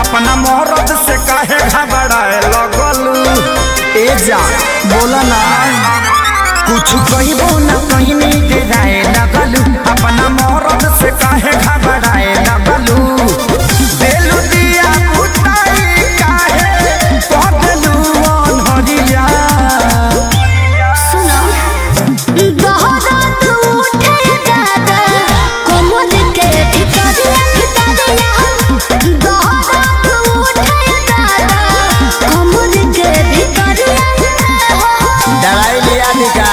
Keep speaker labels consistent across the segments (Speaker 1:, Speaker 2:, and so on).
Speaker 1: अपना मोहरत से काहे घबराए लगल। ए जा बोला ना कुछ कहबो ना कहने के राय लगल। अपना मोहरत से काहे घबराए लगल। देलू दिया बुताई काहे पगलू अनहरिया।
Speaker 2: सुनो दहरात उठे दादा कोमल के भितरिया दहरात उठे दादा कोमल के भितरिया।
Speaker 1: दवाई लिया निका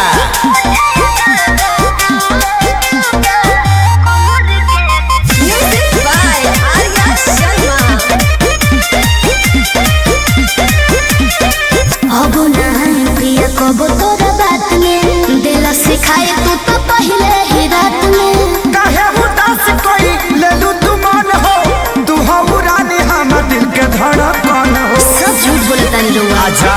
Speaker 2: म्यूजिक बाय आर्या शर्मा। अब नहीं पिया कबो तोरा बात में दिल सिखाए तू तो पहले ही रात में।
Speaker 1: काहे उदास कोई लेलू तू मन हो। तू हो रानी हम दिल के धड़कन हो।
Speaker 2: सब झूठ बोलता नहीं लोग।
Speaker 1: आजा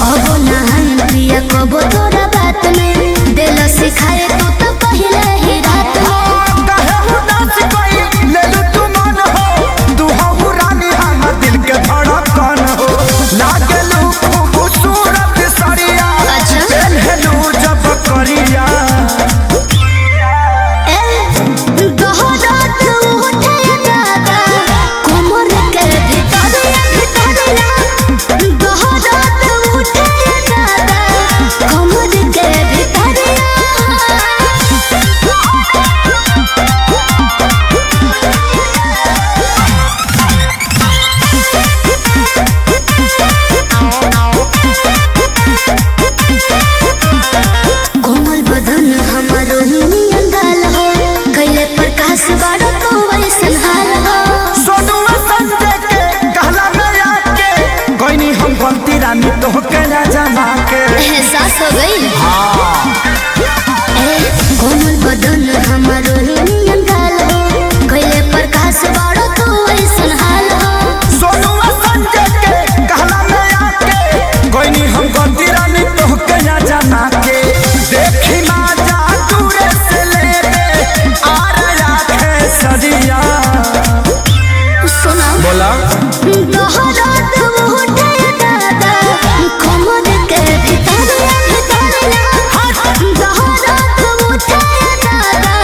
Speaker 2: अब नहीं पिया कबो तोरा बात में दिल सिखाए तू तो पहले ही रात में।
Speaker 1: काहे उदास कोई लेलू तू मन हो। तू हो रानी हम दिल के धड़कन हो। लागलू खूबसूरत सरिया
Speaker 2: अच्छा।
Speaker 1: पहनलू जब करिया।
Speaker 2: दहरात उठे दादा कोमल के भितरिया दहरात उठे दादा कोमल के भितरिया। कोमल बदन हमारो नियन गाल हो कैले प्रकाश बारो तो वैसन हाल हो।
Speaker 1: सोनुआ संजय के कहला में आके कोई हम गलती रानी तो के ना जमा के।
Speaker 2: एहसास हो गई। कोमल बदन हमारो नियन गाल हो कैले प्रकाश बारो तो वैसन हाल हो।
Speaker 1: सोनुआ संजय के कहला में आके कोई हम गलती रानी तो के ना जमा के। देखी ना जा दूरे से ले ले आ रहा है सदिया।
Speaker 2: सुना
Speaker 1: बोला
Speaker 2: दहरात उठे दादा कोमल के भितरिया दहरात उठे दादा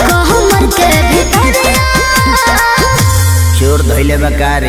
Speaker 2: कोमल के भितरिया।
Speaker 1: चोर धइले बकारी।